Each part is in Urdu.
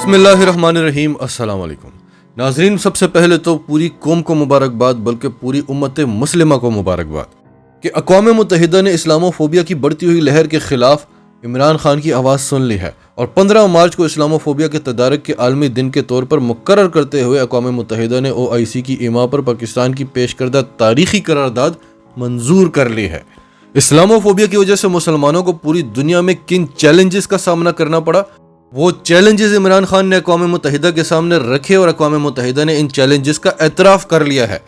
بسم اللہ الرحمن الرحیم۔ السلام علیکم ناظرین، سب سے پہلے تو پوری قوم کو مبارکباد، بلکہ پوری امت مسلمہ کو مبارکباد کہ اقوام متحدہ نے اسلامو فوبیا کی بڑھتی ہوئی لہر کے خلاف عمران خان کی آواز سن لی ہے اور 15 مارچ کو اسلامو فوبیا کے تدارک کے عالمی دن کے طور پر مقرر کرتے ہوئے اقوام متحدہ نے OIC کی ایما پر پاکستان کی پیش کردہ تاریخی قرارداد منظور کر لی ہے۔ اسلامو فوبیا کی وجہ سے مسلمانوں کو پوری دنیا میں کن چیلنجز کا سامنا کرنا پڑا، وہ چیلنجز عمران خان نے اقوام متحدہ کے سامنے رکھے اور اقوام متحدہ نے ان چیلنجز کا اعتراف کر لیا ہے۔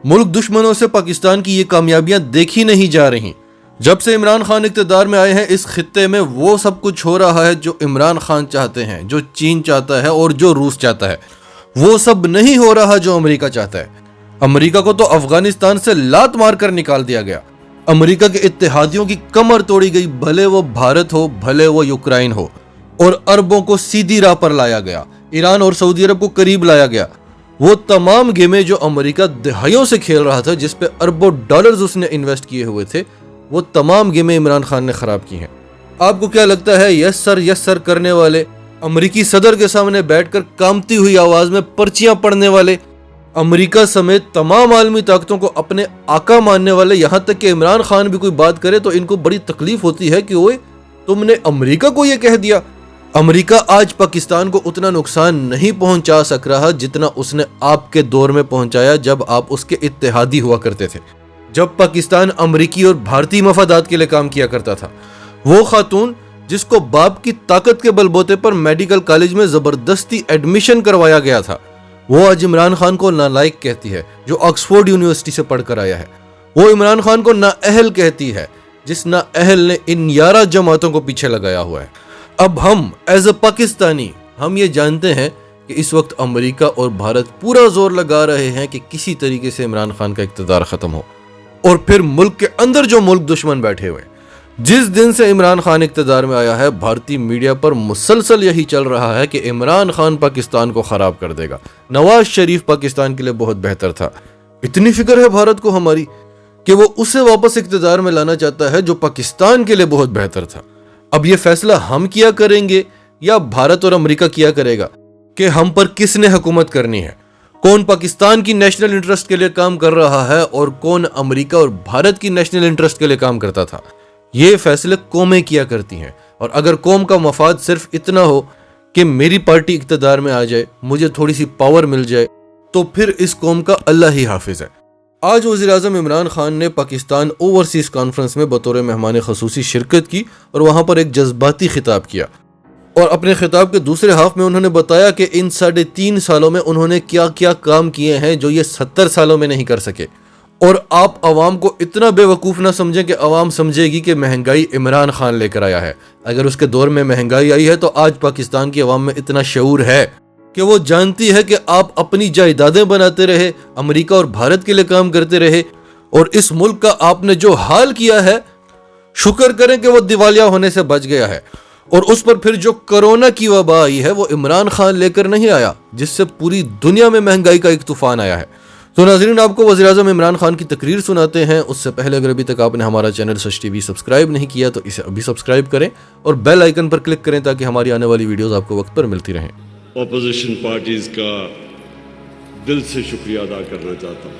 ملک دشمنوں سے پاکستان کی یہ کامیابیاں دیکھی نہیں جا رہی۔ جب سے عمران خان اقتدار میں آئے ہیں، اس خطے میں وہ سب کچھ ہو رہا ہے جو عمران خان چاہتے ہیں، جو چین چاہتا ہے اور جو روس چاہتا ہے۔ وہ سب نہیں ہو رہا جو امریکہ چاہتا ہے۔ امریکہ کو تو افغانستان سے لات مار کر نکال دیا گیا۔ امریکہ کے اتحادیوں کی کمر توڑی گئی، بھلے وہ بھارت ہو، بھلے وہ یوکرائن ہو، اور عربوں کو سیدھی راہ پر لایا گیا۔ ایران اور سعودی عرب کو قریب لایا گیا۔ وہ تمام گیمیں جو امریکہ دہائیوں سے کھیل رہا تھا، جس پہ اربوں ڈالرز اس نے انویسٹ کیے ہوئے تھے، وہ تمام گیمیں عمران خان نے خراب کی ہیں۔ آپ کو کیا لگتا ہے یس سر کرنے والے، امریکی صدر کے سامنے بیٹھ کر کامتی ہوئی آواز میں پرچیاں پڑھنے والے، امریکہ سمیت تمام عالمی طاقتوں کو اپنے آقا ماننے والے، یہاں تک کہ عمران خان بھی کوئی بات کرے تو ان کو بڑی تکلیف ہوتی ہے کہ اوئے تم نے امریکہ کو یہ کہہ دیا۔ امریکہ آج پاکستان کو اتنا نقصان نہیں پہنچا سک رہا جتنا اس نے آپ کے دور میں پہنچایا، جب آپ اس کے اتحادی ہوا کرتے تھے، جب پاکستان امریکی اور بھارتی مفادات کے لیے کام کیا کرتا تھا۔ وہ خاتون جس کو باپ کی طاقت کے بل بوتے پر میڈیکل کالج میں زبردستی ایڈمیشن کروایا گیا تھا، وہ آج عمران خان کو نالائق کہتی ہے جو آکسفورڈ یونیورسٹی سے پڑھ کر آیا ہے۔ وہ عمران خان کو نااہل کہتی ہے جس نااہل نے ان 11 جماعتوں کو پیچھے لگایا ہوا ہے۔ اب ہم ایز اے پاکستانی ہم یہ جانتے ہیں کہ اس وقت امریکہ اور بھارت پورا زور لگا رہے ہیں کہ کسی طریقے سے عمران خان کا اقتدار ختم ہو، اور پھر ملک کے اندر جو ملک دشمن بیٹھے ہوئے، جس دن سے عمران خان اقتدار میں آیا ہے، بھارتی میڈیا پر مسلسل یہی چل رہا ہے کہ عمران خان پاکستان کو خراب کر دے گا، نواز شریف پاکستان کے لیے بہت بہتر تھا۔ اتنی فکر ہے بھارت کو ہماری کہ وہ اسے واپس اقتدار میں لانا چاہتا ہے جو پاکستان کے لیے بہت بہتر تھا۔ اب یہ فیصلہ ہم کیا کریں گے یا بھارت اور امریکہ کیا کرے گا کہ ہم پر کس نے حکومت کرنی ہے؟ کون پاکستان کی نیشنل انٹرسٹ کے لیے کام کر رہا ہے اور کون امریکہ اور بھارت کی نیشنل انٹرسٹ کے لیے کام کرتا تھا؟ یہ فیصلے قومیں کیا کرتی ہیں، اور اگر قوم کا مفاد صرف اتنا ہو کہ میری پارٹی اقتدار میں آ جائے، مجھے تھوڑی سی پاور مل جائے، تو پھر اس قوم کا اللہ ہی حافظ ہے۔ آج وزیراعظم عمران خان نے پاکستان اوورسیز کانفرنس میں بطور مہمان خصوصی شرکت کی اور وہاں پر ایک جذباتی خطاب کیا، اور اپنے خطاب کے دوسرے ہاف میں انہوں نے بتایا کہ ان 3.5 سالوں میں انہوں نے کیا کیا کام کیے ہیں جو یہ 70 سالوں میں نہیں کر سکے۔ اور آپ عوام کو اتنا بے وقوف نہ سمجھیں کہ عوام سمجھے گی کہ مہنگائی عمران خان لے کر آیا ہے۔ اگر اس کے دور میں مہنگائی آئی ہے تو آج پاکستان کی عوام میں اتنا شعور ہے کہ وہ جانتی ہے کہ آپ اپنی جائیدادیں بناتے رہے، امریکہ اور بھارت کے لیے کام کرتے رہے، اور اس ملک کا آپ نے جو حال کیا ہے، شکر کریں کہ وہ دیوالیہ ہونے سے بچ گیا ہے۔ اور اس پر پھر جو کرونا کی وبا آئی ہے وہ عمران خان لے کر نہیں آیا، جس سے پوری دنیا میں مہنگائی کا ایک طوفان آیا ہے۔ تو ناظرین، آپ کو وزیراعظم عمران خان کی تقریر سناتے ہیں۔ اس سے پہلے اگر ابھی تک آپ نے ہمارا چینل سچ ٹی وی سبسکرائب نہیں کیا تو اسے ابھی سبسکرائب کریں اور بیل آئیکن پر کلک کریں تاکہ ہماری آنے والی ویڈیوز آپ کو وقت پر ملتی رہیں۔ اپوزیشن پارٹیز کا دل سے شکریہ ادا کرنا چاہتا ہوں۔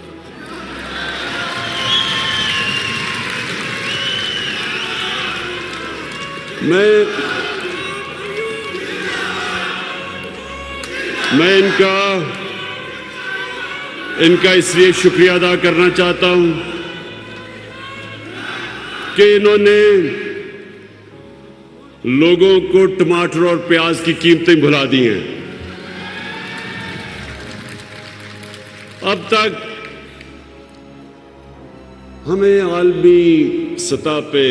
میں ان کا اس لیے شکریہ ادا کرنا چاہتا ہوں کہ انہوں نے لوگوں کو ٹماٹر اور پیاز کی قیمتیں بھلا دی ہیں۔ اب تک ہمیں عالمی سطح پہ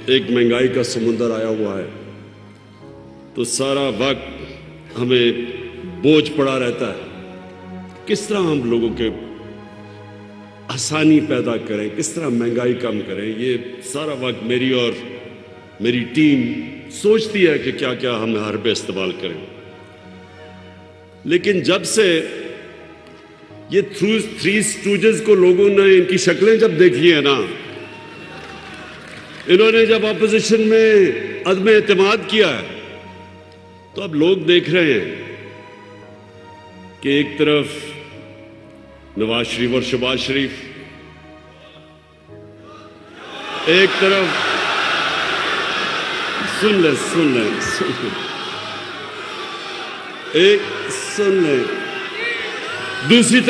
ایک مہنگائی کا سمندر آیا ہوا ہے، تو سارا وقت ہمیں بوجھ پڑا رہتا ہے کس طرح ہم لوگوں کے آسانی پیدا کریں، کس طرح مہنگائی کم کریں۔ یہ سارا وقت میری اور میری ٹیم سوچتی ہے کہ کیا کیا ہم حربے استعمال کریں، لیکن جب سے یہ تھری اسٹوجز کو لوگوں نے ان کی شکلیں جب دیکھی ہیں نا، انہوں نے جب اپوزیشن میں عدم اعتماد کیا ہے، تو اب لوگ دیکھ رہے ہیں کہ ایک طرف نواز شریف اور شہباز شریف، ایک طرف سن لیں ایک سن لیں، دوسری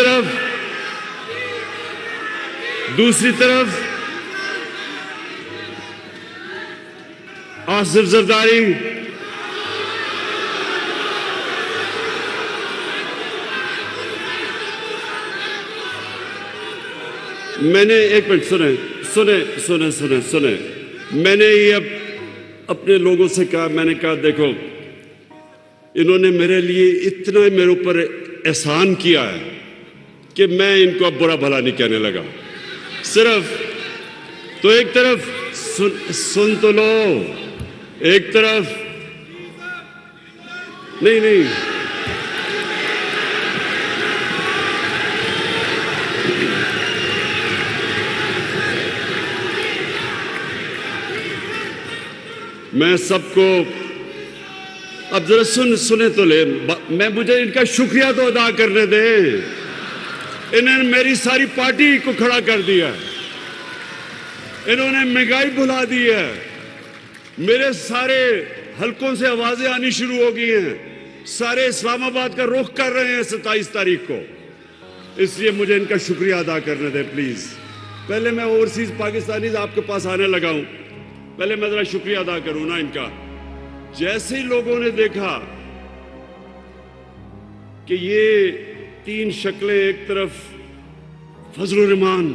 طرف آصف زرداری، میں نے ایک منٹ سنیں میں نے یہ اپنے لوگوں سے کہا، میں نے کہا دیکھو انہوں نے میرے لیے اتنا میرے اوپر احسان کیا ہے کہ میں ان کو اب برا بھلا نہیں کہنے لگا، صرف تو ایک طرف سن تو لو، ایک طرف نہیں میں سب کو اب ذرا سنے تو لے، مجھے ان کا شکریہ تو ادا کرنے دیں، انہوں نے میری ساری پارٹی کو کھڑا کر دیا، انہوں نے مہنگائی بھلا دی ہے، میرے سارے حلقوں سے آوازیں آنی شروع ہو گئی ہیں، سارے اسلام آباد کا رخ کر رہے ہیں 27 تاریخ کو، اس لیے مجھے ان کا شکریہ ادا کرنے دیں پلیز۔ پہلے میں اوورسیز پاکستانیز آپ کے پاس آنے لگا ہوں، پہلے میں ذرا شکریہ ادا کروں نا ان کا۔ جیسے ہی لوگوں نے دیکھا کہ یہ 3 شکلیں، ایک طرف فضل الرحمان،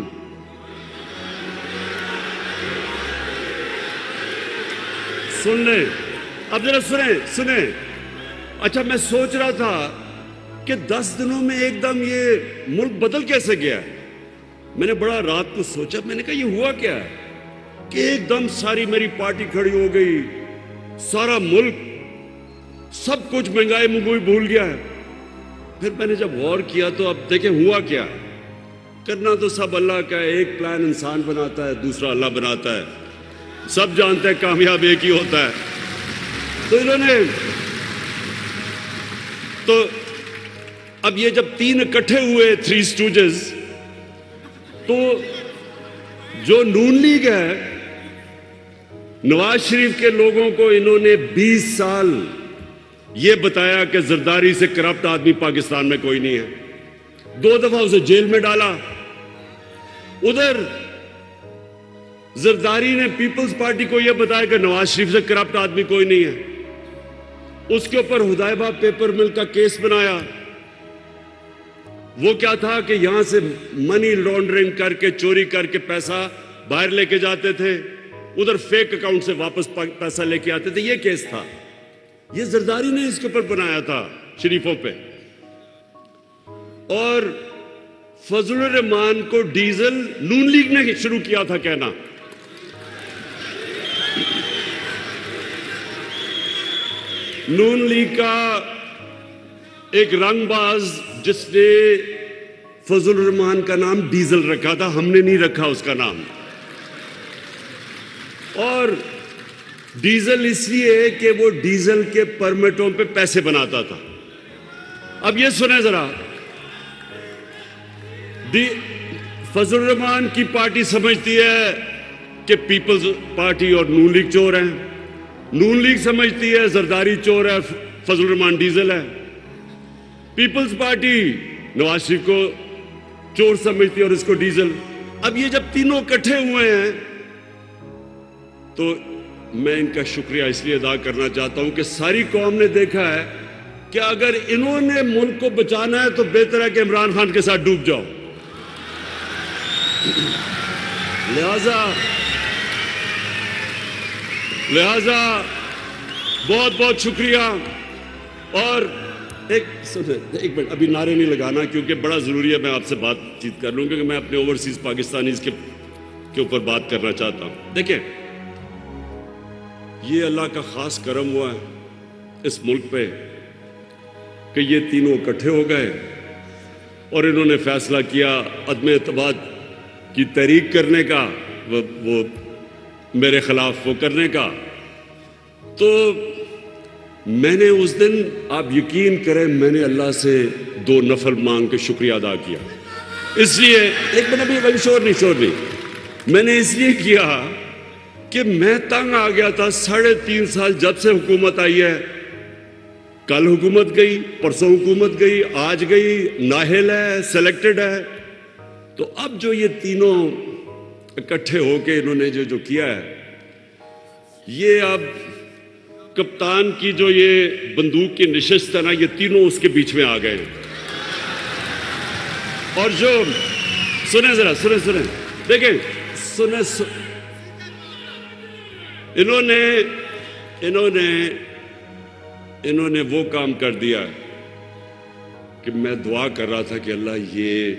سن لیں اب ذرا سنیں، اچھا میں سوچ رہا تھا کہ 10 دنوں میں ایک دم یہ ملک بدل کیسے گیا ہے، میں نے بڑا رات کو سوچا، میں نے کہا یہ ہوا کیا ہے کہ ایک دم ساری میری پارٹی کھڑی ہو گئی، سارا ملک سب کچھ مہنگائی بھول گیا ہے۔ پھر میں نے جب غور کیا تو اب دیکھیں ہوا کیا، کرنا تو سب اللہ کا ہے، ایک پلان انسان بناتا ہے، دوسرا اللہ بناتا ہے، سب جانتے ہیں کامیاب ایک ہی ہوتا ہے۔ تو انہوں نے تو اب یہ جب 3 اکٹھے ہوئے 3 اسٹوجز، تو جو نون لیگ ہے، نواز شریف کے لوگوں کو انہوں نے 20 سال یہ بتایا کہ زرداری سے کرپٹ آدمی پاکستان میں کوئی نہیں ہے، 2 دفعہ اسے جیل میں ڈالا۔ ادھر زرداری نے پیپلز پارٹی کو یہ بتایا کہ نواز شریف سے کرپٹ آدمی کوئی نہیں ہے، اس کے اوپر ہدایبہ پیپر مل کا کیس بنایا۔ وہ کیا تھا کہ یہاں سے منی لانڈرنگ کر کے، چوری کر کے پیسہ باہر لے کے جاتے تھے، ادھر فیک اکاؤنٹ سے واپس پیسہ لے کے آتے تھے، یہ کیس تھا، یہ زرداری نے اس کے اوپر بنایا تھا شریفوں پہ۔ اور فضل الرحمان کو ڈیزل نون لیگ نے شروع کیا تھا کہنا، نون لیگ کا ایک رنگ باز جس نے فضل الرحمان کا نام ڈیزل رکھا تھا، ہم نے نہیں رکھا اس کا نام، اور ڈیزل اس لیے کہ وہ ڈیزل کے پرمٹوں پہ پیسے بناتا تھا۔ اب یہ سنیں ذرا، فضل الرحمان کی پارٹی سمجھتی ہے کہ پیپلز پارٹی اور نون لیگ چور ہیں، نون لیگ سمجھتی ہے زرداری چور ہے، فضل الرحمان ڈیزل ہے، پیپلز پارٹی نواز شریف کو چور سمجھتی ہے اور اس کو ڈیزل۔ اب یہ جب تینوں اکٹھے ہوئے ہیں تو میں ان کا شکریہ اس لیے ادا کرنا چاہتا ہوں کہ ساری قوم نے دیکھا ہے کہ اگر انہوں نے ملک کو بچانا ہے تو بہتر ہے کہ عمران خان کے ساتھ ڈوب جاؤ۔ لہذا بہت بہت شکریہ۔ اور ایک منٹ ابھی نعرے نہیں لگانا کیونکہ بڑا ضروری ہے، میں آپ سے بات چیت کر لوں کیونکہ میں اپنے اوورسیز پاکستانیز کے اوپر بات کرنا چاہتا ہوں۔ دیکھیں یہ اللہ کا خاص کرم ہوا ہے اس ملک پہ کہ یہ تینوں اکٹھے ہو گئے اور انہوں نے فیصلہ کیا عدم اعتماد کی تحریک کرنے کا، وہ میرے خلاف وہ کرنے کا۔ تو میں نے اس دن, آپ یقین کریں, میں نے اللہ سے 2 نفل مانگ کے شکریہ ادا کیا. اس لیے ایک منٹ بھی شور نہیں, میں نے اس لیے کیا کہ میں تنگ آ گیا تھا. 3.5 سال جب سے حکومت آئی ہے, کل حکومت گئی, پرسوں حکومت گئی, آج گئی, نااہل ہے, سلیکٹڈ ہے. تو اب جو یہ تینوں اکٹھے ہو کے انہوں نے جو کیا ہے, یہ اب کپتان کی جو یہ بندوق کی نشست ہے نا, یہ تینوں اس کے بیچ میں آ گئے. اور جو سنیں ذرا, سنیں دیکھیں, انہوں نے وہ کام کر دیا کہ میں دعا کر رہا تھا کہ اللہ یہ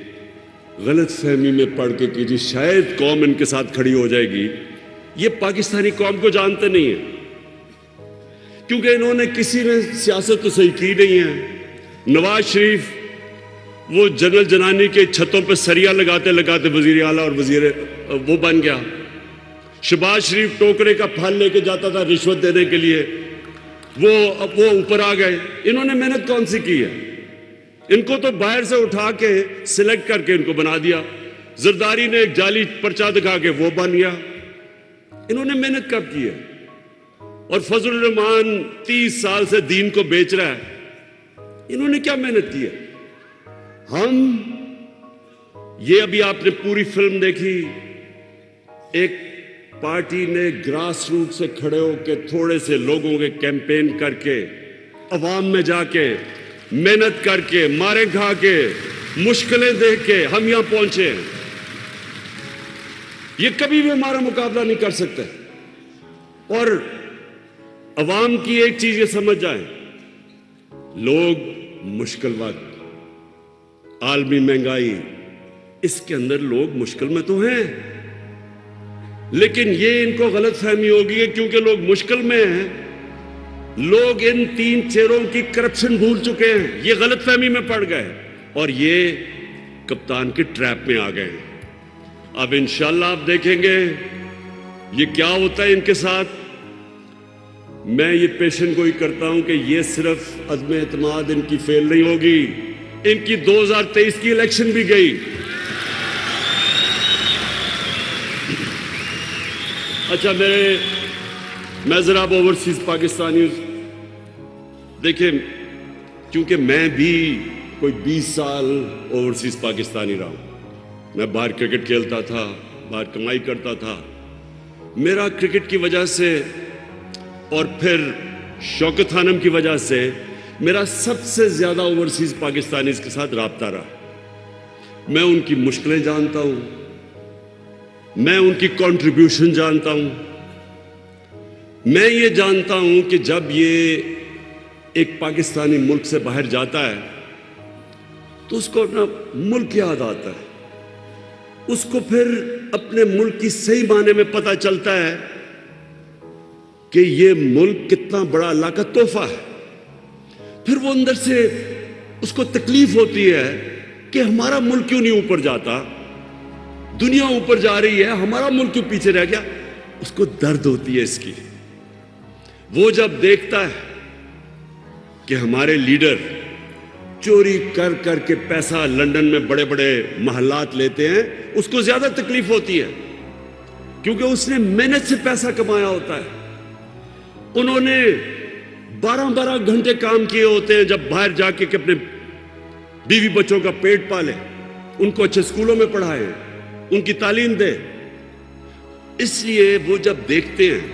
غلط فہمی میں پڑھ کے کہ جی شاید قوم ان کے ساتھ کھڑی ہو جائے گی. یہ پاکستانی قوم کو جانتے نہیں ہیں, کیونکہ انہوں نے کسی نے سیاست تو صحیح کی نہیں ہے. نواز شریف وہ جنرل جنانی کے چھتوں پہ سریا لگاتے لگاتے وزیر اعلیٰ اور وزیر وہ بن گیا. شہباز شریف ٹوکرے کا پھل لے کے جاتا تھا رشوت دینے کے لیے, وہ اوپر آ گئے. انہوں نے محنت کون سی کی ہے؟ ان کو تو باہر سے اٹھا کے سلیکٹ کر کے ان کو بنا دیا. زرداری نے ایک جعلی پرچہ دکھا کے وہ بن گیا. انہوں نے محنت کب کی ہے؟ اور فضل الرحمان 30 سال سے دین کو بیچ رہا ہے, انہوں نے کیا محنت کی ہے؟ ہم یہ ابھی آپ نے پوری فلم دیکھی, ایک پارٹی نے گراس روٹ سے کھڑے ہو کے تھوڑے سے لوگوں کے کیمپین کر کے عوام میں جا کے محنت کر کے مارے کھا کے مشکلیں دیکھ کے ہم یہاں پہنچے ہیں. یہ کبھی بھی ہمارا مقابلہ نہیں کر سکتے. اور عوام کی ایک چیز یہ سمجھ جائیں, لوگ مشکل وقت, عالمی مہنگائی, اس کے اندر لوگ مشکل میں تو ہیں, لیکن یہ ان کو غلط فہمی ہوگی ہے کیونکہ لوگ مشکل میں ہیں, لوگ ان 3 چہروں کی کرپشن بھول چکے ہیں, یہ غلط فہمی میں پڑ گئے اور یہ کپتان کے ٹریپ میں آ گئے ہیں. اب انشاءاللہ آپ دیکھیں گے یہ کیا ہوتا ہے ان کے ساتھ. میں یہ پیشن گوئی کرتا ہوں کہ یہ صرف عدم اعتماد ان کی فیل نہیں ہوگی, ان کی 2023 کی الیکشن بھی گئی. اچھا میں ذرا اب اوورسیز پاکستانی دیکھیں, کیونکہ میں بھی کوئی 20 سال اوورسیز پاکستانی رہا ہوں. میں باہر کرکٹ کھیلتا تھا, باہر کمائی کرتا تھا. میرا کرکٹ کی وجہ سے اور پھر شوکت خانم کی وجہ سے میرا سب سے زیادہ اوورسیز پاکستانیز کے ساتھ رابطہ رہا. میں ان کی مشکلیں جانتا ہوں, میں ان کی کنٹریبیوشن جانتا ہوں. میں یہ جانتا ہوں کہ جب یہ ایک پاکستانی ملک سے باہر جاتا ہے تو اس کو اپنا ملک یاد آتا ہے, اس کو پھر اپنے ملک کی صحیح معنی میں پتہ چلتا ہے کہ یہ ملک کتنا بڑا اللہ کا تحفہ ہے. پھر وہ اندر سے اس کو تکلیف ہوتی ہے کہ ہمارا ملک کیوں نہیں اوپر جاتا, دنیا اوپر جا رہی ہے, ہمارا ملک کیوں پیچھے رہ گیا. اس کو درد ہوتی ہے اس کی. وہ جب دیکھتا ہے کہ ہمارے لیڈر چوری کر کر کے پیسہ لندن میں بڑے بڑے محلات لیتے ہیں, اس کو زیادہ تکلیف ہوتی ہے کیونکہ اس نے محنت سے پیسہ کمایا ہوتا ہے. انہوں نے 12 گھنٹے کام کیے ہوتے ہیں جب باہر جا کے کہ اپنے بیوی بچوں کا پیٹ پالے, ان کو اچھے اسکولوں میں پڑھائے, ان کی تعلیم دے. اس لیے وہ جب دیکھتے ہیں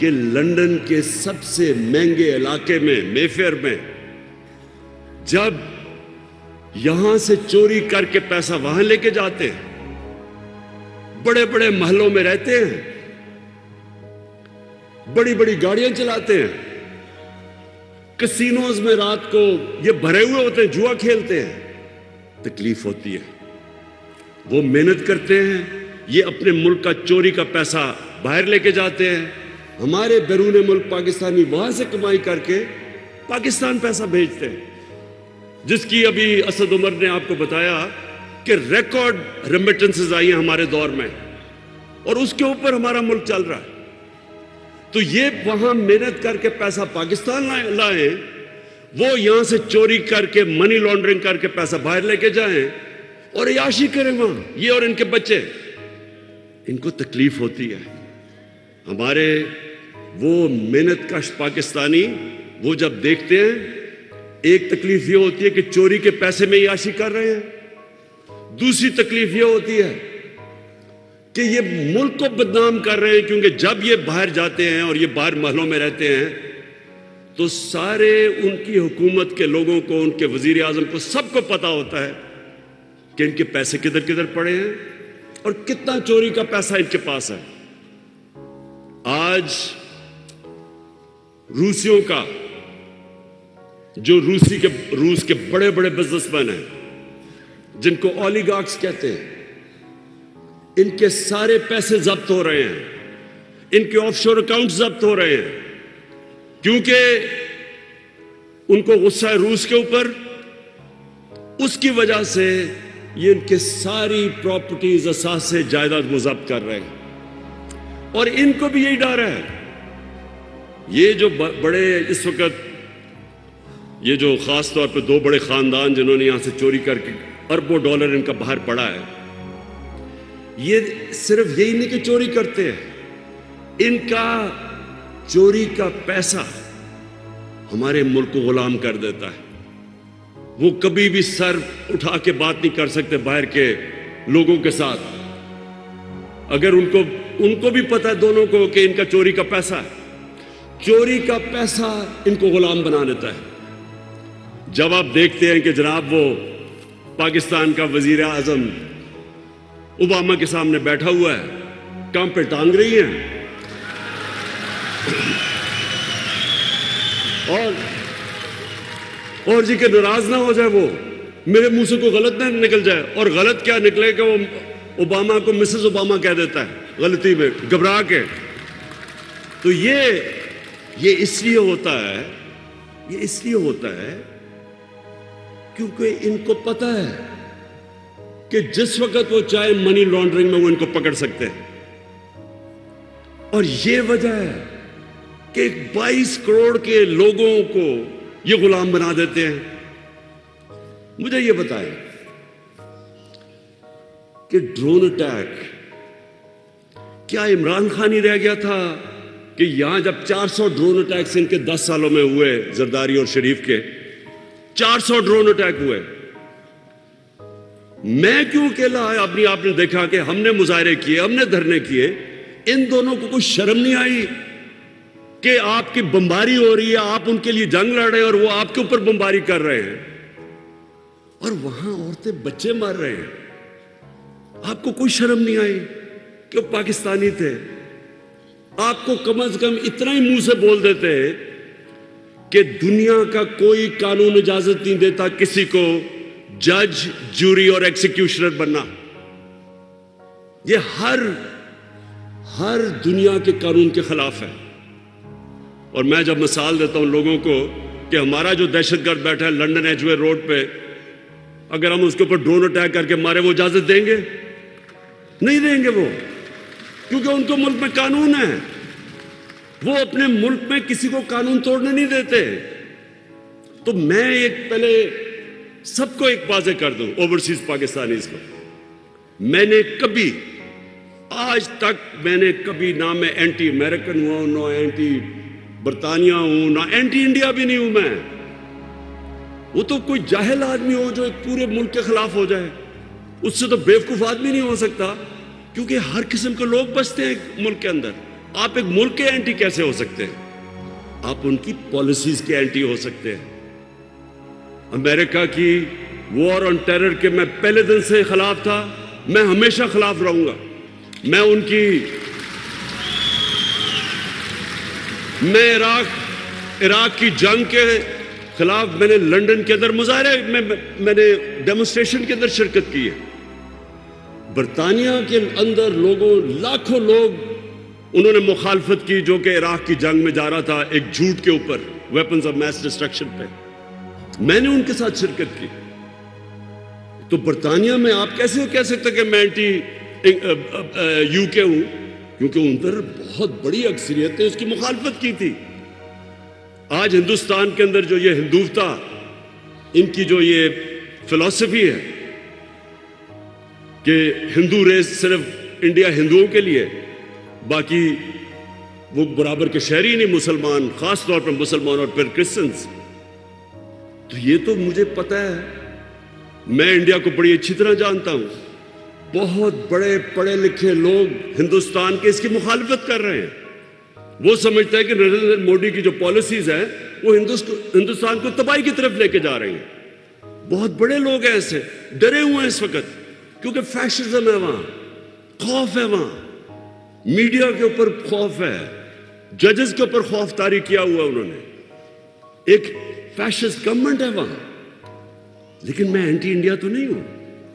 کہ لندن کے سب سے مہنگے علاقے میں, مے فیئر میں, جب یہاں سے چوری کر کے پیسہ وہاں لے کے جاتے ہیں, بڑے بڑے محلوں میں رہتے ہیں, بڑی بڑی گاڑیاں چلاتے ہیں, کسینوز میں رات کو یہ بھرے ہوئے ہوتے ہیں, جوا کھیلتے ہیں, تکلیف ہوتی ہے. وہ محنت کرتے ہیں, یہ اپنے ملک کا چوری کا پیسہ باہر لے کے جاتے ہیں, ہمارے بیرون ملک پاکستانی وہاں سے کمائی کر کے پاکستان پیسہ بھیجتے ہیں, جس کی ابھی اسد عمر نے آپ کو بتایا کہ ریکارڈ ریمیٹنسز آئی ہیں ہمارے دور میں, اور اس کے اوپر ہمارا ملک چل رہا ہے. تو یہ وہاں محنت کر کے پیسہ پاکستان لائیں، وہ یہاں سے چوری کر کے منی لانڈرنگ کر کے پیسہ باہر لے کے جائیں اور عیاشی کریں وہاں، یہ اور ان کے بچے، ان کو تکلیف ہوتی ہے۔ ہمارے وہ محنت کش پاکستانی وہ جب دیکھتے ہیں، ایک تکلیف یہ ہوتی ہے کہ چوری کے پیسے میں عیاشی کر رہے ہیں، دوسری تکلیف یہ ہوتی ہے کہ یہ ملک کو بدنام کر رہے ہیں، کیونکہ جب یہ باہر جاتے ہیں اور یہ باہر محلوں میں رہتے ہیں تو سارے ان کی حکومت کے لوگوں کو، ان کے وزیر اعظم کو، سب کو پتا ہوتا ہے کہ ان کے پیسے کدھر کدھر پڑے ہیں اور کتنا چوری کا پیسہ ان کے پاس ہے۔ آج روسیوں کا، جو روس کے بڑے بڑے بزنس مین ہیں جن کو اولیگارکس کہتے ہیں، ان کے سارے پیسے ضبط ہو رہے ہیں، ان کے آف شور اکاؤنٹ ضبط ہو رہے ہیں، کیونکہ ان کو غصہ ہے روس کے اوپر۔ اس کی وجہ سے یہ ان کے ساری پراپرٹیز، اثاثے، جائیداد وہ ضبط کر رہے ہیں، اور ان کو بھی یہی ڈر ہے۔ یہ جو بڑے اس وقت، یہ جو خاص طور پہ 2 بڑے خاندان جنہوں نے یہاں سے چوری کر کے اربوں ڈالر ان کا باہر پڑا ہے، یہ صرف یہی نہیں کہ چوری کرتے ہیں، ان کا چوری کا پیسہ ہمارے ملک کو غلام کر دیتا ہے۔ وہ کبھی بھی سر اٹھا کے بات نہیں کر سکتے باہر کے لوگوں کے ساتھ، اگر ان کو بھی پتا ہے دونوں کو کہ ان کا چوری کا پیسہ ہے۔ چوری کا پیسہ ان کو غلام بنا دیتا ہے۔ جب آپ دیکھتے ہیں کہ جناب وہ پاکستان کا وزیر اعظم اوباما کے سامنے بیٹھا ہوا ہے، کام پہ ٹانگ رہی ہیں، اور جی کہ ناراض نہ ہو جائے، وہ میرے منہ سے کوئی غلط نہ نکل جائے، اور غلط کیا نکلے کہ وہ اوباما کو مسز اوباما کہہ دیتا ہے غلطی میں، گھبرا کے۔ تو یہ اس لیے ہوتا ہے کیونکہ ان کو پتا ہے کہ جس وقت وہ چاہے منی لانڈرنگ میں وہ ان کو پکڑ سکتے ہیں، اور یہ وجہ ہے کہ 22 کروڑ کے لوگوں کو یہ غلام بنا دیتے ہیں۔ مجھے یہ بتائیں کہ ڈرون اٹیک، کیا عمران خان ہی رہ گیا تھا کہ یہاں جب 400 ڈرون اٹیکس ان کے 10 سالوں میں ہوئے، زرداری اور شریف کے 400 ڈرون اٹیک ہوئے، میں کیوں اکیلا آیا؟ آپ نے دیکھا کہ ہم نے مظاہرے کیے، ہم نے دھرنے کیے، ان دونوں کو کوئی شرم نہیں آئی کہ آپ کی بمباری ہو رہی ہے، آپ ان کے لیے جنگ لڑ رہے ہیں اور وہ آپ کے اوپر بمباری کر رہے ہیں، اور وہاں عورتیں بچے مار رہے ہیں؟ آپ کو کوئی شرم نہیں آئی کہ وہ پاکستانی تھے؟ آپ کو کم از کم اتنا ہی منہ سے بول دیتے کہ دنیا کا کوئی قانون اجازت نہیں دیتا کسی کو جج، جوری اور ایکسیکیوشنر بننا۔ یہ ہر دنیا کے قانون کے خلاف ہے۔ اور میں جب مثال دیتا ہوں لوگوں کو کہ ہمارا جو دہشت گرد بیٹھا ہے لنڈن ایج وے روڈ پہ، اگر ہم اس کے اوپر ڈرون اٹیک کر کے مارے، وہ اجازت دیں گے؟ نہیں دیں گے وہ، کیونکہ ان کو ملک میں قانون ہے، وہ اپنے ملک میں کسی کو قانون توڑنے نہیں دیتے۔ تو میں پہلے سب کو ایک واضح کر دوں، اوورسیز پاکستانیز کو، میں نے کبھی آج تک نہ میں اینٹی امریکن ہوں، نہ اینٹی برطانیہ ہوں، نہ اینٹی انڈیا بھی نہیں ہوں میں۔ وہ تو کوئی جاہل آدمی ہو جو ایک پورے ملک کے خلاف ہو جائے، اس سے تو بیوقوف آدمی نہیں ہو سکتا، کیونکہ ہر قسم کے لوگ بستے ہیں ملک کے اندر۔ آپ ایک ملک کے اینٹی کیسے ہو سکتے ہیں؟ آپ ان کی پالیسیز کے اینٹی ہو سکتے ہیں۔ امریکہ کی وار آن ٹیرر کے میں پہلے دن سے خلاف تھا، میں ہمیشہ خلاف رہوں گا۔ میں ان کی، میں عراق کی جنگ کے خلاف میں نے لنڈن کے اندر مظاہرے میں نے ڈیمونسٹریشن کے اندر شرکت کی ہے۔ برطانیہ کے اندر لاکھوں لوگ انہوں نے مخالفت کی، جو کہ عراق کی جنگ میں جا رہا تھا ایک جھوٹ کے اوپر، ویپنز آف میس ڈسٹرکشن پہ، میں نے ان کے ساتھ شرکت کی۔ تو برطانیہ میں آپ کیسے کہہ سکتے کہ میں اینٹی یو کے ہوں؟ کیونکہ ان پر بہت بڑی اکثریت نے اس کی مخالفت کی تھی. آج ہندوستان کے اندر جو یہ ہندوتا، ان کی جو یہ فلسفی ہے کہ ہندو ریس صرف انڈیا ہندوؤں کے لیے، باقی وہ برابر کے شہری نہیں، مسلمان، خاص طور پر مسلمان اور پھر کرسچنز. تو یہ تو مجھے پتہ ہے، میں انڈیا کو بڑی اچھی طرح جانتا ہوں. بہت بڑے پڑھے لکھے لوگ ہندوستان کے اس کی مخالفت کر رہے ہیں. وہ سمجھتا ہے کہ نریندر مودی کی جو پالیسیز ہیں وہ ہندوستان کو تباہی کی طرف لے کے جا رہی ہیں. بہت بڑے لوگ ہیں ایسے، ڈرے ہوئے ہیں اس وقت، کیونکہ فیشزم ہے وہاں، خوف ہے وہاں، میڈیا کے اوپر خوف ہے، ججز کے اوپر خوف طاری کیا ہوا انہوں نے. ایک فیشسٹ گورنمنٹ ہے وہاں. لیکن میں اینٹی انڈیا تو نہیں ہوں.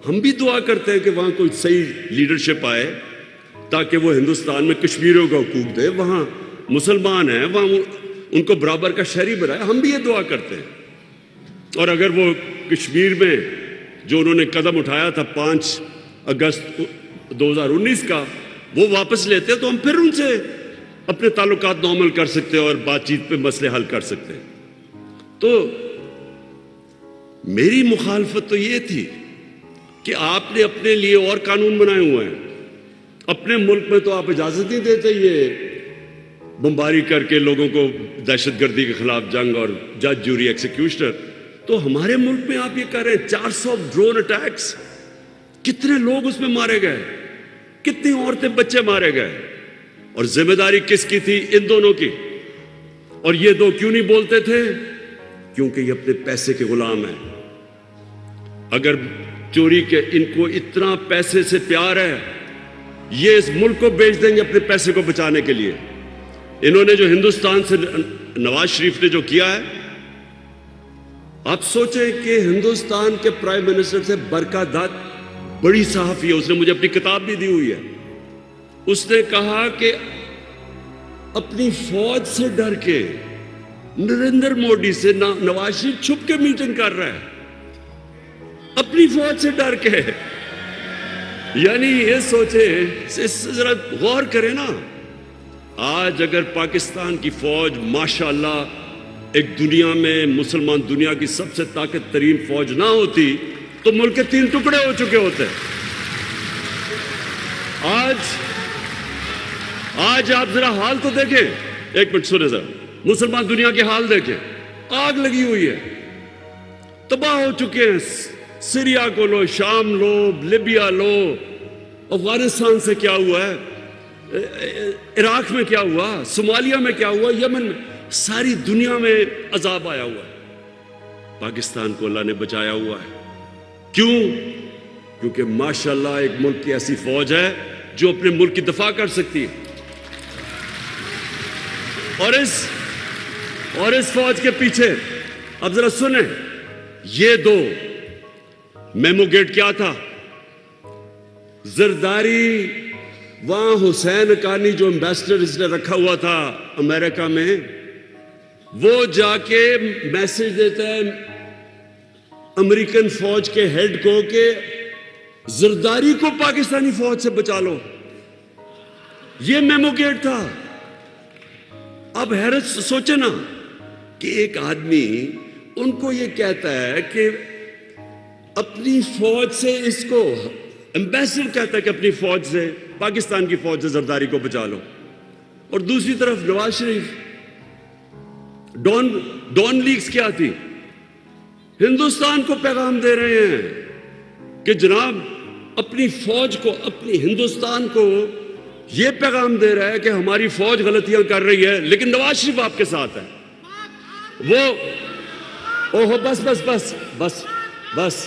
ہم بھی دعا کرتے ہیں کہ وہاں کوئی صحیح لیڈرشپ آئے تاکہ وہ ہندوستان میں کشمیریوں کا حقوق دے، وہاں مسلمان ہیں وہاں ان کو برابر کا شہری بنائے. ہم بھی یہ دعا کرتے ہیں. اور اگر وہ کشمیر میں جو انہوں نے قدم اٹھایا تھا 5 اگست 2019 کا، وہ واپس لیتے تو ہم پھر ان سے اپنے تعلقات نارمل کر سکتے اور بات چیت پہ مسئلے حل کر سکتے. تو میری مخالفت تو یہ تھی کہ آپ نے اپنے لیے اور قانون بنائے ہوئے ہیں. اپنے ملک میں تو آپ اجازت نہیں دیتے یہ بمباری کر کے لوگوں کو دہشت گردی کے خلاف جنگ اور جج جوری ایکسیکیوشنر. تو ہمارے ملک میں آپ یہ کر رہے ہیں 400 ڈرون اٹیکس. کتنے لوگ اس میں مارے گئے، کتنی عورتیں بچے مارے گئے. اور ذمہ داری کس کی تھی؟ ان دونوں کی. اور یہ دو کیوں نہیں بولتے تھے؟ کیونکہ یہ اپنے پیسے کے غلام ہیں. اگر چوری کے ان کو اتنا پیسے سے پیار ہے، یہ اس ملک کو بیچ دیں گے اپنے پیسے کو بچانے کے لیے. انہوں نے جو ہندوستان سے نواز شریف نے جو کیا ہے، آپ سوچیں کہ ہندوستان کے پرائم منسٹر سے برکا دت بڑی صحافی ہے، اس نے مجھے اپنی کتاب بھی دی ہوئی ہے. اس نے کہا کہ اپنی فوج سے ڈر کے نریندر مودی سے نواز شریف چھپ کے میٹنگ کر رہا ہے، اپنی فوج سے ڈر کے. یعنی یہ سوچے، اس ذرا غور کریں نا. آج اگر پاکستان کی فوج ماشاءاللہ ایک دنیا میں مسلمان دنیا کی سب سے طاقت ترین فوج نہ ہوتی تو ملک کے 3 ٹکڑے ہو چکے ہوتے. آج آپ ذرا حال تو دیکھیں، ایک منٹ سنیں ذرا، مسلمان دنیا کے حال دیکھیں. آگ لگی ہوئی ہے، تباہ ہو چکے ہیں. سیریا کو لو، شام لو، لیبیا لو، افغانستان سے کیا ہوا ہے، عراق میں کیا ہوا، صومالیہ میں کیا ہوا، یمن میں، ساری دنیا میں عذاب آیا ہوا ہے. پاکستان کو اللہ نے بچایا ہوا ہے. کیوں؟ کیونکہ ماشاءاللہ ایک ملک کی ایسی فوج ہے جو اپنے ملک کی دفاع کر سکتی ہے. اور اس فوج کے پیچھے اب ذرا سنیں، یہ دو میمو گیٹ کیا تھا؟ زرداری وہاں حسین حقانی جو امبیسڈر اس نے رکھا ہوا تھا امریکہ میں، وہ جا کے میسج دیتا ہے امریکن فوج کے ہیڈ کو کہ زرداری کو پاکستانی فوج سے بچا لو. یہ میمو گیٹ تھا. اب حیرت سوچے نا کہ ایک آدمی ان کو یہ کہتا ہے کہ اپنی فوج سے، اس کو ایمبیسڈر کہتا ہے کہ اپنی فوج سے، پاکستان کی فوج سے زرداری کو بچا لو. اور دوسری طرف نواز شریف، ڈان لیگز کیا تھی؟ ہندوستان کو پیغام دے رہے ہیں کہ جناب اپنی فوج کو، اپنی ہندوستان کو یہ پیغام دے رہا ہے کہ ہماری فوج غلطیاں کر رہی ہے لیکن نواز شریف آپ کے ساتھ ہے. وہ بس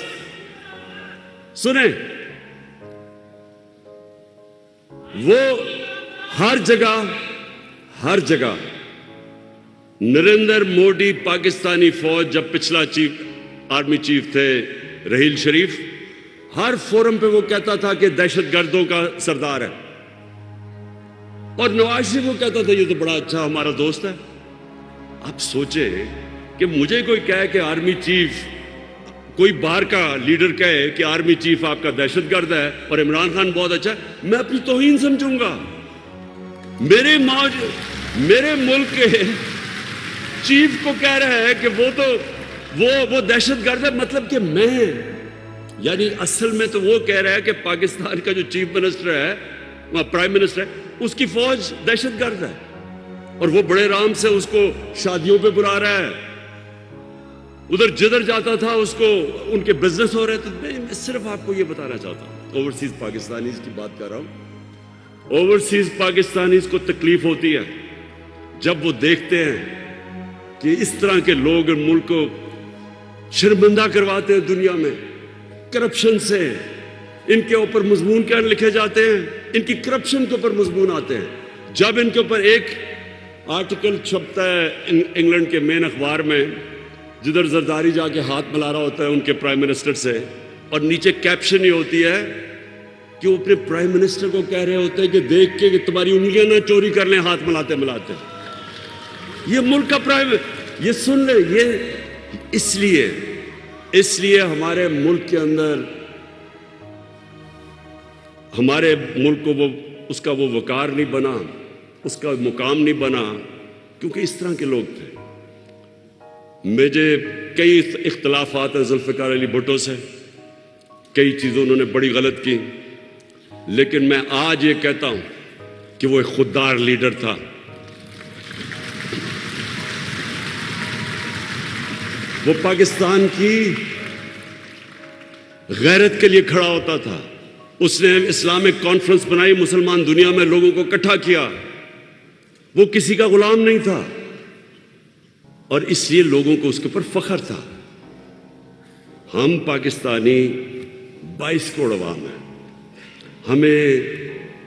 سنیں، وہ ہر جگہ نریندر مودی، پاکستانی فوج، جب پچھلا آرمی چیف تھے رحیل شریف، ہر فورم پہ وہ کہتا تھا کہ دہشت گردوں کا سردار ہے. اور نواز شریف وہ کہتا تھا یہ تو بڑا اچھا ہمارا دوست ہے. آپ سوچیں کہ مجھے کوئی کہے کہ آرمی چیف، کوئی باہر کا لیڈر کہے کہ آرمی چیف آپ کا دہشت گرد ہے اور عمران خان بہت اچھا ہے، میں اپنی توہین سمجھوں گا. میرے ملک کے چیف کو کہہ رہا ہے کہ وہ دہشت گرد ہے، مطلب کہ میں، یعنی اصل میں تو وہ کہہ رہا ہے کہ پاکستان کا جو چیف منسٹر ہے، پرائم منسٹر ہے، اس کی فوج دہشت گرد ہے، اور وہ بڑے آرام سے اس کو شادیوں پہ بلا رہا ہے، ادھر جدھر جاتا تھا اس کو ان کے بزنس ہو رہے تھے۔ میں صرف آپ کو یہ بتانا چاہتا ہوں، اوورسیز پاکستانیز کی بات کر رہا ہوں، اوورسیز پاکستانیز کو تکلیف ہوتی ہے جب وہ دیکھتے ہیں کہ اس طرح کے لوگ ملک کو شرمندہ کرواتے ہیں دنیا میں کرپشن سے، ان کے اوپر مضمون کیا لکھے جاتے ہیں، ان کی کرپشن کے اوپر مضمون آتے ہیں۔ جب ان کے اوپر ایک آرٹیکل چھپتا ہے انگلینڈ کے مین اخبار میں، جدھر زرداری جا کے ہاتھ ملا رہا ہوتا ہے ان کے پرائم منسٹر سے، اور نیچے کیپشن یہ ہوتی ہے کہ وہ اپنے پرائم منسٹر کو کہہ رہے ہوتے ہیں کہ دیکھ کے کہ تمہاری انگلیاں نہ چوری کر لیں ہاتھ ملاتے ملاتے۔ یہ ملک کا پرائم، یہ سن لیں، یہ اس لیے ہمارے ملک کے اندر، ہمارے ملک کو اس کا وہ وقار نہیں بنا، اس کا مقام نہیں بنا، کیونکہ اس طرح کے لوگ تھے۔ مجھے کئی اختلافات ہیں ذوالفقار علی بھٹو سے، کئی چیزوں انہوں نے بڑی غلط کی، لیکن میں آج یہ کہتا ہوں کہ وہ ایک خوددار لیڈر تھا۔ وہ پاکستان کی غیرت کے لیے کھڑا ہوتا تھا۔ اس نے اسلامک کانفرنس بنائی، مسلمان دنیا میں لوگوں کو اکٹھا کیا، وہ کسی کا غلام نہیں تھا، اور اس لیے لوگوں کو اس کے اوپر فخر تھا۔ ہم پاکستانی 22 کروڑ عوام ہیں، ہمیں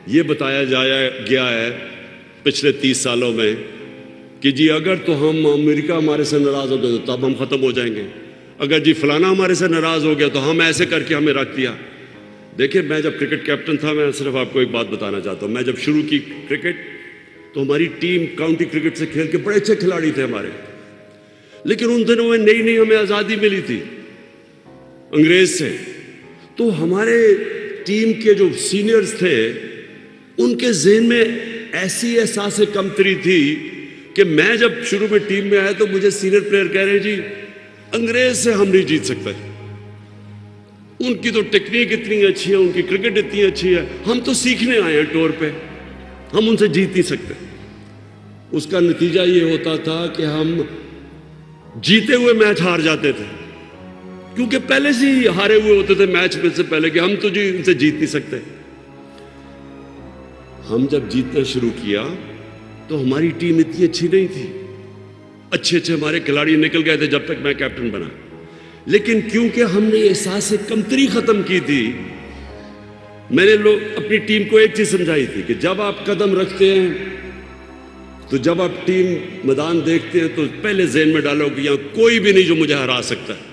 یہ بتایا گیا ہے پچھلے 30 سالوں میں کہ جی اگر تو ہم امریکہ ہمارے سے ناراض ہو گئے تو تب ہم ختم ہو جائیں گے، اگر جی فلانا ہمارے سے ناراض ہو گیا تو ہم ایسے کر کے ہمیں رکھ دیا۔ دیکھیں، میں جب کرکٹ کیپٹن تھا، میں صرف آپ کو ایک بات بتانا چاہتا ہوں، میں جب شروع کی کرکٹ تو ہماری ٹیم کاؤنٹی کرکٹ سے کھیل کے بڑے اچھے کھلاڑی تھے ہمارے، لیکن ان دنوں میں نئی ہمیں آزادی ملی تھی انگریز سے، تو ہمارے ٹیم کے جو سینئرز تھے ان کے ذہن میں ایسی احساس کمتری تھی کہ میں جب شروع میں ٹیم میں آیا تو مجھے سینئر پلیئر کہہ رہے جی انگریز سے ہم نہیں جیت سکتے، ان کی تو ٹیکنیک اتنی اچھی ہے، ان کی کرکٹ اتنی اچھی ہے، ہم تو سیکھنے آئے ہیں ٹور پہ، ہم ان سے جیت نہیں سکتے۔ اس کا نتیجہ یہ ہوتا تھا کہ ہم جیتے ہوئے میچ ہار جاتے تھے، کیونکہ پہلے سے ہی ہارے ہوئے ہوتے تھے میچ میں سے پہلے کہ ہم تو جی ان سے جیت نہیں سکتے۔ ہم جب جیتنا شروع کیا تو ہماری ٹیم اتنی اچھی نہیں تھی، اچھے ہمارے کھلاڑی نکل گئے تھے جب تک میں کیپٹن بنا، لیکن کیونکہ ہم نے احساس کمتری ختم کی تھی، میں نے اپنی ٹیم کو ایک چیز سمجھائی تھی کہ جب آپ قدم رکھتے ہیں تو جب آپ ٹیم میدان دیکھتے ہیں تو پہلے ذہن میں ڈالو کہ یہاں کوئی بھی نہیں جو مجھے ہرا سکتا ہے۔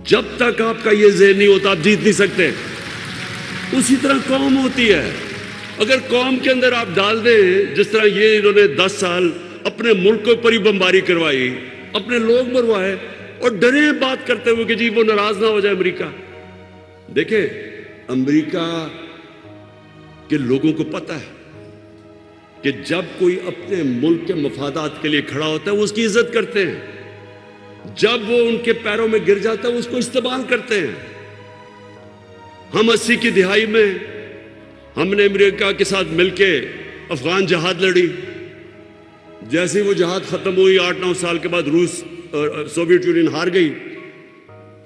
جب تک آپ کا یہ ذہن نہیں ہوتا آپ جیت نہیں سکتے۔ اسی طرح قوم ہوتی ہے، اگر قوم کے اندر آپ ڈال دیں جس طرح یہ انہوں نے 10 سال اپنے ملک کو پر ہی بمباری کروائی، اپنے لوگ مروائے، اور ڈرے بات کرتے ہوئے کہ جی وہ ناراض نہ ہو جائے امریکہ۔ دیکھیں، امریکہ کے لوگوں کو پتہ ہے کہ جب کوئی اپنے ملک کے مفادات کے لیے کھڑا ہوتا ہے وہ اس کی عزت کرتے ہیں، جب وہ ان کے پیروں میں گر جاتا ہے وہ اس کو استعمال کرتے ہیں۔ ہم 80 کی دہائی میں ہم نے امریکہ کے ساتھ مل کے افغان جہاد لڑی، جیسے وہ جہاد ختم ہوئی 8-9 سال کے بعد روس اور سوویت یونین ہار گئی،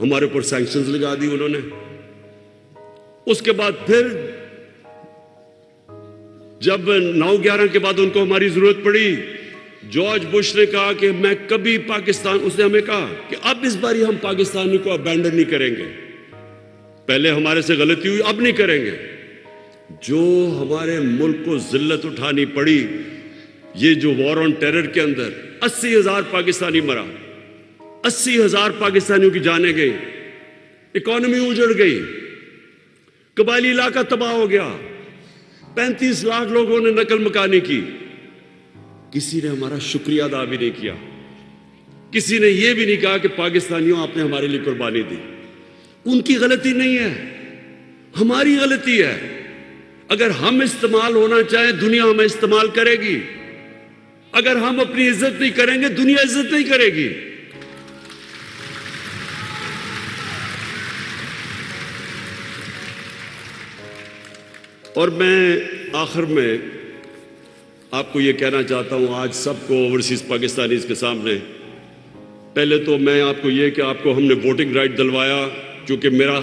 ہمارے اوپر سینکشنز لگا دی انہوں نے۔ اس کے بعد پھر جب 9/11 کے بعد ان کو ہماری ضرورت پڑی، جارج بش نے کہا کہ میں کبھی پاکستان، اس نے ہمیں کہا کہ اب اس باری ہم پاکستانی کو ابینڈن نہیں کریں گے، پہلے ہمارے سے غلطی ہوئی اب نہیں کریں گے۔ جو ہمارے ملک کو ذلت اٹھانی پڑی، یہ جو وار آن ٹیرر کے اندر 80,000 پاکستانی مرا، 80,000 پاکستانیوں کی جانیں گئی، اکانومی اجڑ گئی، قبائلی علاقہ تباہ ہو گیا، 35 لاکھ لوگوں نے نقل مکانی کی، کسی نے ہمارا شکریہ ادا بھی نہیں کیا، کسی نے یہ بھی نہیں کہا کہ پاکستانیوں آپ نے ہمارے لیے قربانی دی۔ ان کی غلطی نہیں ہے، ہماری غلطی ہے۔ اگر ہم استعمال ہونا چاہیں دنیا ہمیں استعمال کرے گی، اگر ہم اپنی عزت نہیں کریں گے دنیا عزت نہیں کرے گی۔ اور میں آخر میں آپ کو یہ کہنا چاہتا ہوں آج سب کو اوورسیز پاکستانیز کے سامنے، پہلے تو میں آپ کو یہ کہ آپ کو ہم نے ووٹنگ رائٹ دلوایا، کیونکہ میرا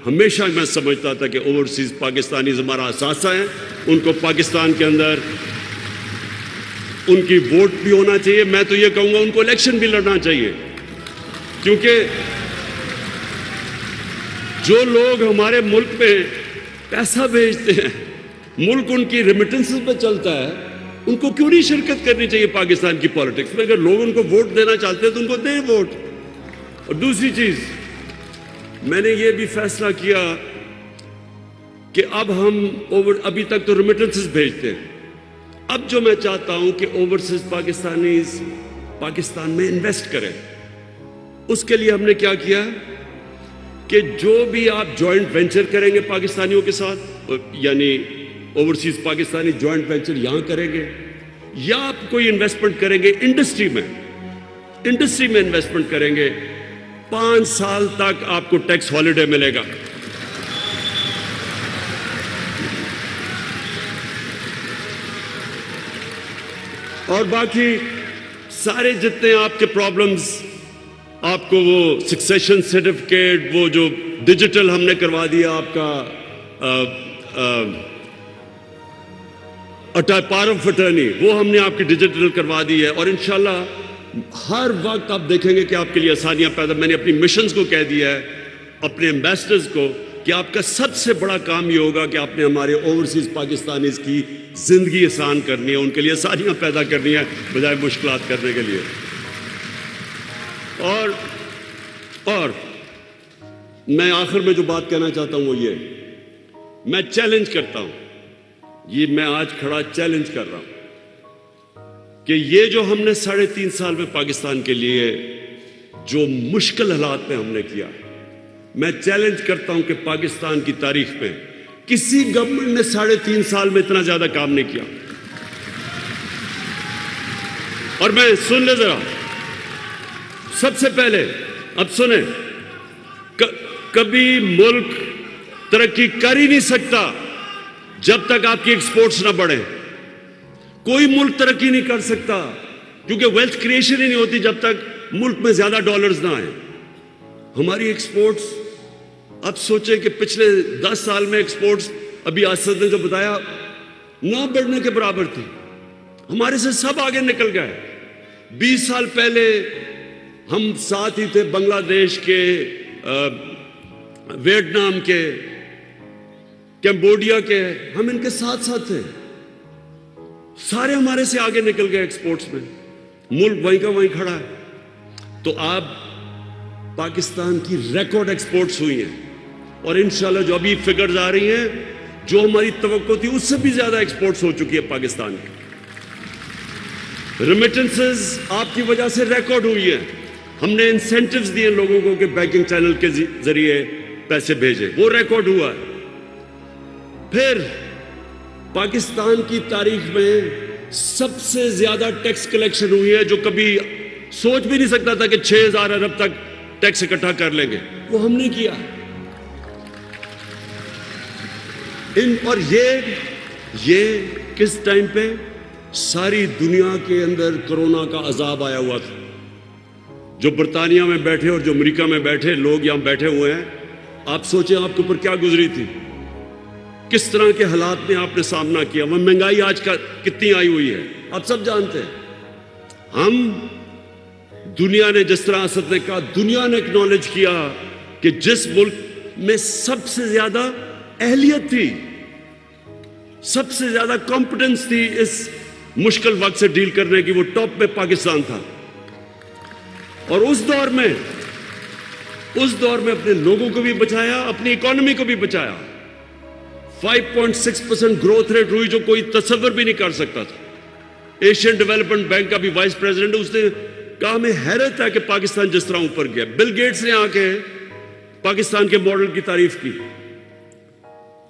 ہمیشہ میں سمجھتا تھا کہ اوورسیز پاکستانیز ہمارا اثاثہ ہیں، ان کو پاکستان کے اندر ان کی ووٹ بھی ہونا چاہیے۔ میں تو یہ کہوں گا ان کو الیکشن بھی لڑنا چاہیے، کیونکہ جو لوگ ہمارے ملک میں پیسہ بھیجتے ہیں، ملک ان کی ریمیٹنسز پہ چلتا ہے، ان کو کیوں نہیں شرکت کرنی چاہیے پاکستان کی پالیٹکس میں؟ اگر لوگ ان کو ووٹ دینا چاہتے ہیں تو ان کو دیں ووٹ۔ اور دوسری چیز، میں نے یہ بھی فیصلہ کیا کہ اب ہم ابھی تک تو ریمیٹنسز بھیجتے ہیں، اب جو میں چاہتا ہوں کہ اوورسیز پاکستانیز پاکستان میں انویسٹ کریں۔ اس کے لیے ہم نے کیا کیا کہ جو بھی آپ جوائنٹ وینچر کریں گے پاکستانیوں کے ساتھ، یعنی اوورسیز پاکستانی جوائنٹ وینچر یہاں کریں گے، یا آپ کوئی انویسٹمنٹ کریں گے انڈسٹری میں انویسٹمنٹ کریں گے، 5 سال تک آپ کو ٹیکس ہالیڈے ملے گا۔ اور باقی سارے جتنے آپ کے پرابلمز، آپ کو وہ سکسیشن سرٹیفکیٹ، وہ جو ڈیجیٹل ہم نے کروا دیا آپ کا پاور آف اٹرنی، وہ ہم نے آپ کی ڈیجیٹل کروا دی ہے، اور انشاءاللہ ہر وقت آپ دیکھیں گے کہ آپ کے لیے آسانیاں پیدا۔ میں نے اپنی مشنز کو کہہ دیا ہے، اپنے ایمبیسڈرز کو، کہ آپ کا سب سے بڑا کام یہ ہوگا کہ آپ نے ہمارے اوورسیز پاکستانیز کی زندگی آسان کرنی ہے، ان کے لیے آسانیاں پیدا کرنی ہے بجائے مشکلات کرنے کے لیے۔ اور میں آخر میں جو بات کہنا چاہتا ہوں وہ یہ، میں چیلنج کرتا ہوں، یہ میں آج کھڑا چیلنج کر رہا ہوں کہ یہ جو ہم نے 3.5 سال میں پاکستان کے لیے جو مشکل حالات میں ہم نے کیا، میں چیلنج کرتا ہوں کہ پاکستان کی تاریخ میں کسی گورنمنٹ نے 3.5 سال میں اتنا زیادہ کام نہیں کیا۔ اور میں سن لے ذرا، سب سے پہلے اب سنیں، کبھی ملک ترقی کر ہی نہیں سکتا جب تک آپ کی ایکسپورٹس نہ بڑھیں۔ کوئی ملک ترقی نہیں کر سکتا کیونکہ ویلتھ کریشن ہی نہیں ہوتی جب تک ملک میں زیادہ ڈالرز نہ آئیں۔ ہماری ایکسپورٹس، اب سوچیں کہ پچھلے 10 سال میں ایکسپورٹس، ابھی اسد نے جو بتایا، نہ بڑھنے کے برابر تھی، ہمارے سے سب آگے نکل گئے۔ 20 سال پہلے ہم ساتھ ہی تھے بنگلہ دیش کے، ویتنام کے، کمبوڈیا کے، ہم ان کے ساتھ تھے، سارے ہمارے سے آگے نکل گئے ایکسپورٹس میں، ملک وہیں کا وہیں کھڑا ہے۔ تو آپ پاکستان کی ریکارڈ ایکسپورٹس ہوئی ہیں، اور انشاءاللہ جو ابھی فگرز آ رہی ہیں، جو ہماری توقع تھی اس سے بھی زیادہ ایکسپورٹس ہو چکی ہے پاکستان کی۔ ریمیٹنسز آپ کی وجہ سے ریکارڈ ہوئی ہیں، ہم نے انسینٹیوز دیے لوگوں کو کہ بینکنگ چینل کے ذریعے پیسے بھیجیں، وہ ریکارڈ ہوا ہے۔ پھر پاکستان کی تاریخ میں سب سے زیادہ ٹیکس کلیکشن ہوئی ہے، جو کبھی سوچ بھی نہیں سکتا تھا کہ 6,000 ارب تک ٹیکس اکٹھا کر لیں گے، وہ ہم نے کیا۔ اور یہ کس ٹائم پہ؟ ساری دنیا کے اندر کرونا کا عذاب آیا ہوا تھا۔ جو برطانیہ میں بیٹھے اور جو امریکہ میں بیٹھے لوگ یہاں بیٹھے ہوئے ہیں، آپ سوچیں آپ کے اوپر کیا گزری تھی، کس طرح کے حالات میں آپ نے سامنا کیا۔ وہ مہنگائی آج کا کتنی آئی ہوئی ہے آپ سب جانتے ہیں۔ ہم دنیا نے، جس طرح اسد نے کہا، دنیا نے اکنالج کیا کہ جس ملک میں سب سے زیادہ اہلیت تھی، سب سے زیادہ کمپٹنس تھی اس مشکل وقت سے ڈیل کرنے کی، وہ ٹاپ پہ پاکستان تھا۔ اور اس دور میں اپنے لوگوں کو بھی بچایا، اپنی اکانومی کو بھی بچایا۔ 5.6% گروتھ ریٹ ہوئی، جو کوئی تصور بھی نہیں کر سکتا تھا۔ ایشین ڈیولپمنٹ بینک کا بھی وائس پریزیڈنٹ، اس نے کہا ہمیں حیرت ہے کہ پاکستان جس طرح اوپر گیا۔ بل گیٹس نے آ کے پاکستان کے ماڈل کی تعریف کی۔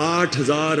8,000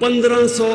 1500